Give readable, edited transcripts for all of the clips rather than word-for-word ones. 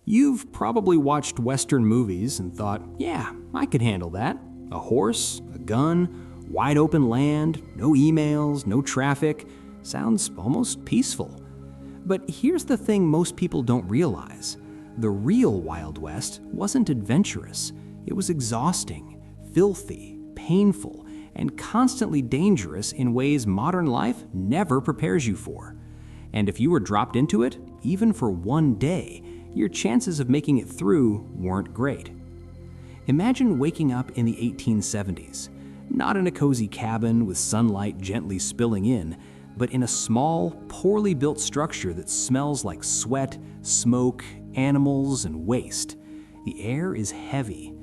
You've probably watched Western movies and thought, yeah, I could handle that. A horse, a gun, wide open land, no emails, no traffic. Sounds almost peaceful. But here's the thing most people don't realize. The real Wild West wasn't adventurous. It was exhausting, filthy, painful, and constantly dangerous in ways modern life never prepares you for. And if you were dropped into it, even for one day, your chances of making it through weren't great. Imagine waking up in the 1870s, not in a cozy cabin with sunlight gently spilling in, but in a small, poorly built structure that smells like sweat, smoke, animals, and waste. The air is heavy.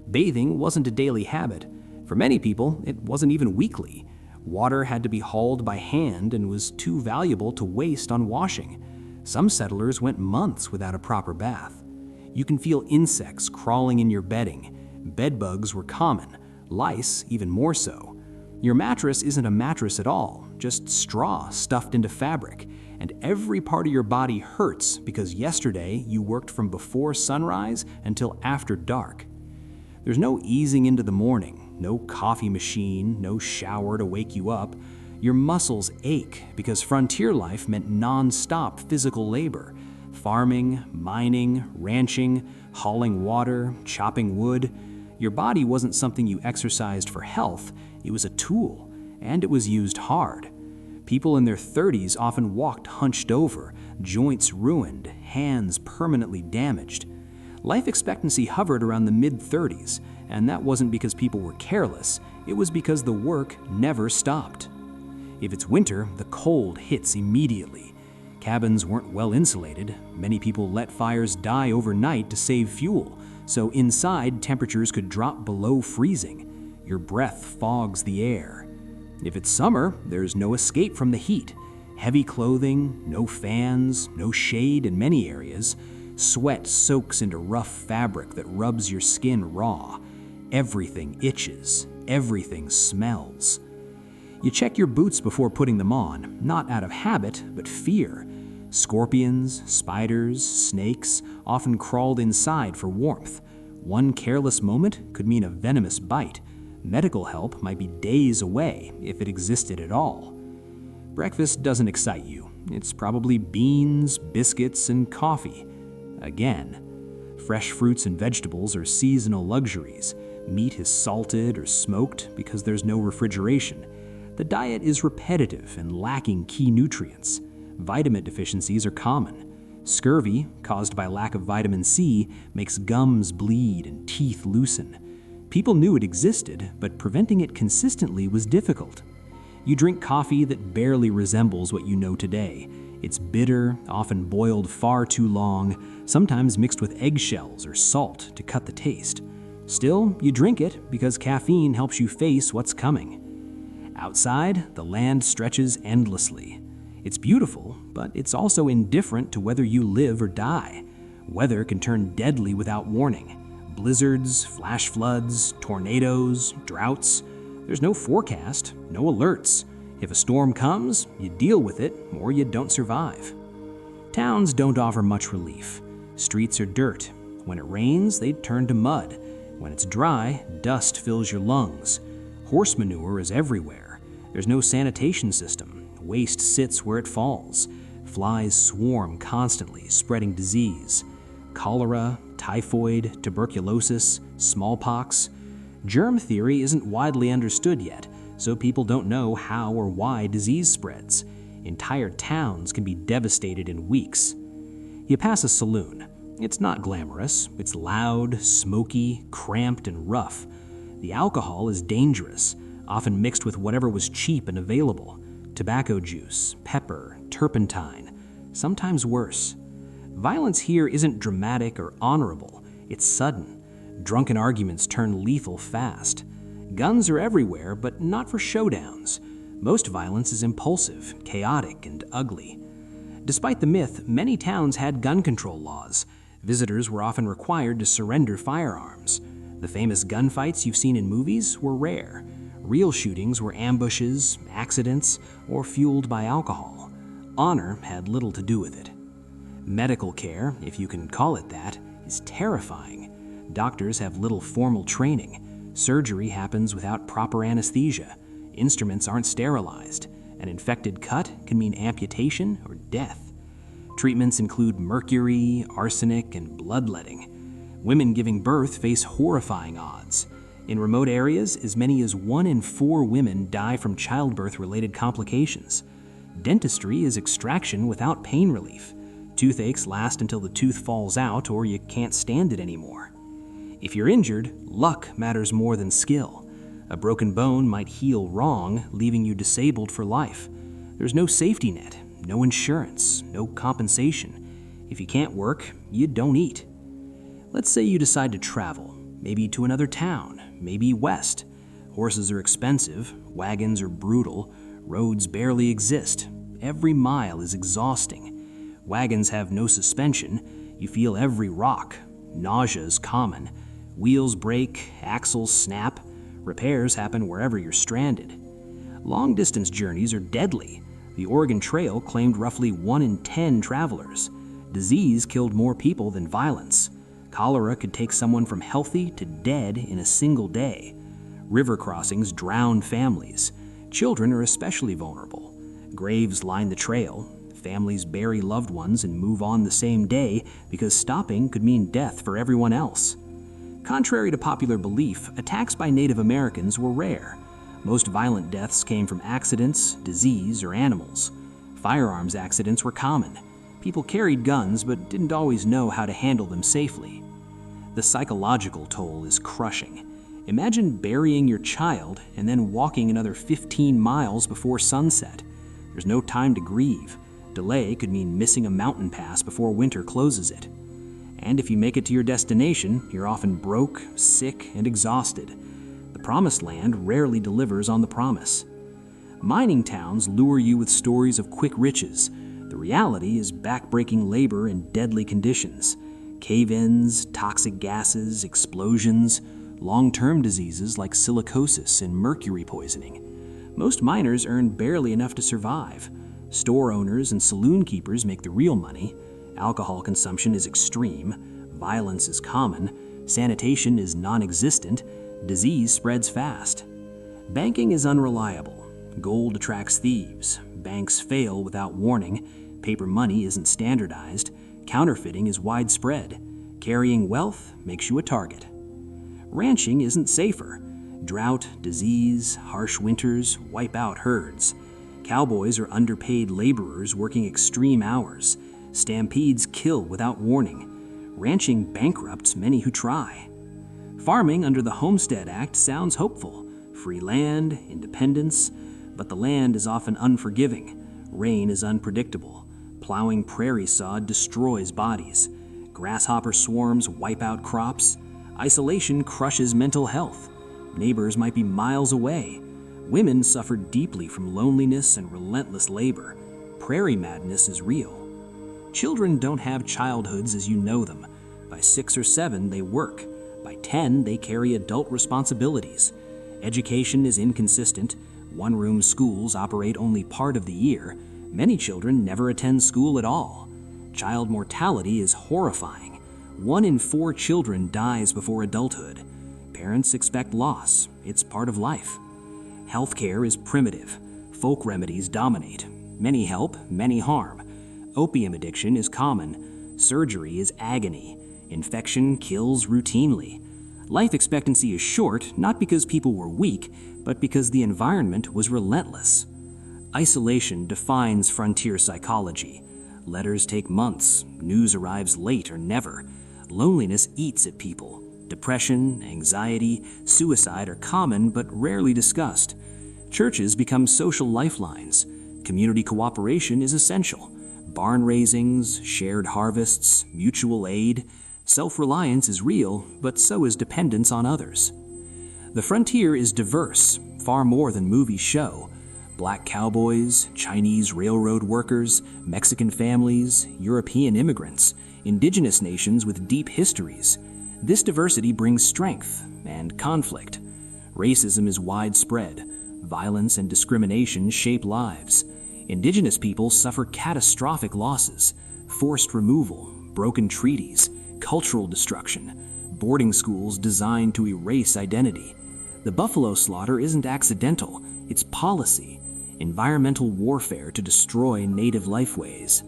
Bathing wasn't a daily habit. For many people, it wasn't even weekly. Water had to be hauled by hand and was too valuable to waste on washing. Some settlers went months without a proper bath. You can feel insects crawling in your bedding. Bedbugs were common, lice even more so. Your mattress isn't a mattress at all, just straw stuffed into fabric, and every part of your body hurts because yesterday you worked from before sunrise until after dark. There's no easing into the morning, no coffee machine, no shower to wake you up. Your muscles ache because frontier life meant non-stop physical labor. Farming, mining, ranching, hauling water, chopping wood. Your body wasn't something you exercised for health, it was a tool, and it was used hard. People in their 30s often walked hunched over, joints ruined, hands permanently damaged. Life expectancy hovered around the mid-30s, and that wasn't because people were careless, it was because the work never stopped. If it's winter, the cold hits immediately. Cabins weren't well insulated. Many people let fires die overnight to save fuel, so inside temperatures could drop below freezing. Your breath fogs the air. If it's summer, there's no escape from the heat. Heavy clothing, no fans, no shade in many areas. Sweat soaks into rough fabric that rubs your skin raw. Everything itches. Everything smells. You check your boots before putting them on, not out of habit, but fear. Scorpions, spiders, snakes often crawled inside for warmth. One careless moment could mean a venomous bite. Medical help might be days away, if it existed at all. Breakfast doesn't excite you. It's probably beans, biscuits, and coffee. Again. Fresh fruits and vegetables are seasonal luxuries. Meat is salted or smoked because there's no refrigeration. The diet is repetitive and lacking key nutrients. Vitamin deficiencies are common. Scurvy, caused by lack of vitamin C, makes gums bleed and teeth loosen. People knew it existed, but preventing it consistently was difficult. You drink coffee that barely resembles what you know today. It's bitter, often boiled far too long, sometimes mixed with eggshells or salt to cut the taste. Still, you drink it because caffeine helps you face what's coming. Outside, the land stretches endlessly. It's beautiful, but it's also indifferent to whether you live or die. Weather can turn deadly without warning. Blizzards, flash floods, tornadoes, droughts. There's no forecast, no alerts. If a storm comes, you deal with it or you don't survive. Towns don't offer much relief. Streets are dirt. When it rains, they turn to mud. When it's dry, dust fills your lungs. Horse manure is everywhere. There's no sanitation system. Waste sits where it falls. Flies swarm constantly, spreading disease. Cholera, typhoid, tuberculosis, smallpox. Germ theory isn't widely understood yet, so people don't know how or why disease spreads. Entire towns can be devastated in weeks. You pass a saloon. It's not glamorous. It's loud, smoky, cramped, and rough. The alcohol is dangerous, often mixed with whatever was cheap and available. Tobacco juice, pepper, turpentine, sometimes worse. Violence here isn't dramatic or honorable, it's sudden. Drunken arguments turn lethal fast. Guns are everywhere, but not for showdowns. Most violence is impulsive, chaotic, and ugly. Despite the myth, many towns had gun control laws. Visitors were often required to surrender firearms. The famous gunfights you've seen in movies were rare. Real shootings were ambushes, accidents, or fueled by alcohol. Honor had little to do with it. Medical care, if you can call it that, is terrifying. Doctors have little formal training. Surgery happens without proper anesthesia. Instruments aren't sterilized. An infected cut can mean amputation or death. Treatments include mercury, arsenic, and bloodletting. Women giving birth face horrifying odds. In remote areas, as many as 1 in 4 women die from childbirth-related complications. Dentistry is extraction without pain relief. Toothaches last until the tooth falls out or you can't stand it anymore. If you're injured, luck matters more than skill. A broken bone might heal wrong, leaving you disabled for life. There's no safety net, no insurance, no compensation. If you can't work, you don't eat. Let's say you decide to travel, maybe to another town, maybe west. Horses are expensive, wagons are brutal, roads barely exist. Every mile is exhausting. Wagons have no suspension. You feel every rock. Nausea is common. Wheels break, axles snap. Repairs happen wherever you're stranded. Long-distance journeys are deadly. The Oregon Trail claimed roughly 1 in 10 travelers. Disease killed more people than violence. Cholera could take someone from healthy to dead in a single day. River crossings drown families. Children are especially vulnerable. Graves line the trail. Families bury loved ones and move on the same day because stopping could mean death for everyone else. Contrary to popular belief, attacks by Native Americans were rare. Most violent deaths came from accidents, disease, or animals. Firearms accidents were common. People carried guns but didn't always know how to handle them safely. The psychological toll is crushing. Imagine burying your child and then walking another 15 miles before sunset. There's no time to grieve. Delay could mean missing a mountain pass before winter closes it. And if you make it to your destination, you're often broke, sick, and exhausted. The promised land rarely delivers on the promise. Mining towns lure you with stories of quick riches. The reality is backbreaking labor and deadly conditions. Cave-ins, toxic gases, explosions, long-term diseases like silicosis and mercury poisoning. Most miners earn barely enough to survive. Store owners and saloon keepers make the real money. Alcohol consumption is extreme. Violence is common. Sanitation is non-existent. Disease spreads fast. Banking is unreliable. Gold attracts thieves. Banks fail without warning. Paper money isn't standardized. Counterfeiting is widespread. Carrying wealth makes you a target. Ranching isn't safer. Drought, disease, harsh winters wipe out herds. Cowboys are underpaid laborers working extreme hours. Stampedes kill without warning. Ranching bankrupts many who try. Farming under the Homestead Act sounds hopeful. Free land, independence, but the land is often unforgiving. Rain is unpredictable. Plowing prairie sod destroys bodies. Grasshopper swarms wipe out crops. Isolation crushes mental health. Neighbors might be miles away. Women suffer deeply from loneliness and relentless labor. Prairie madness is real. Children don't have childhoods as you know them. By 6 or 7, they work. By 10, they carry adult responsibilities. Education is inconsistent. One-room schools operate only part of the year. Many children never attend school at all. Child mortality is horrifying. 1 in 4 children dies before adulthood. Parents expect loss. It's part of life. Healthcare is primitive. Folk remedies dominate. Many help, many harm. Opium addiction is common. Surgery is agony. Infection kills routinely. Life expectancy is short, not because people were weak, but because the environment was relentless. Isolation defines frontier psychology. Letters take months. News arrives late or never. Loneliness eats at people. Depression, anxiety, suicide are common but rarely discussed. Churches become social lifelines. Community cooperation is essential. Barn raisings, shared harvests, mutual aid. Self-reliance is real, but so is dependence on others. The frontier is diverse, far more than movies show. Black cowboys, Chinese railroad workers, Mexican families, European immigrants, indigenous nations with deep histories. This diversity brings strength and conflict. Racism is widespread. Violence and discrimination shape lives. Indigenous people suffer catastrophic losses, forced removal, broken treaties, cultural destruction, boarding schools designed to erase identity. The buffalo slaughter isn't accidental, it's policy, environmental warfare to destroy native lifeways.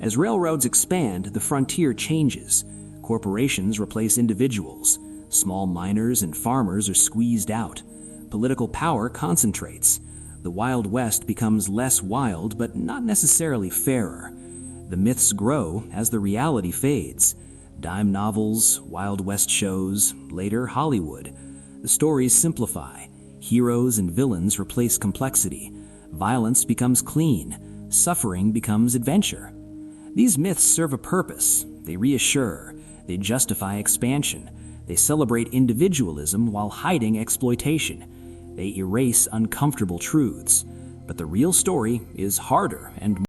As railroads expand, the frontier changes. Corporations replace individuals. Small miners and farmers are squeezed out. Political power concentrates. The Wild West becomes less wild, but not necessarily fairer. The myths grow as the reality fades. Dime novels, Wild West shows, later Hollywood. The stories simplify. Heroes and villains replace complexity. Violence becomes clean. Suffering becomes adventure. These myths serve a purpose. They reassure. They justify expansion. They celebrate individualism while hiding exploitation. They erase uncomfortable truths. But the real story is harder and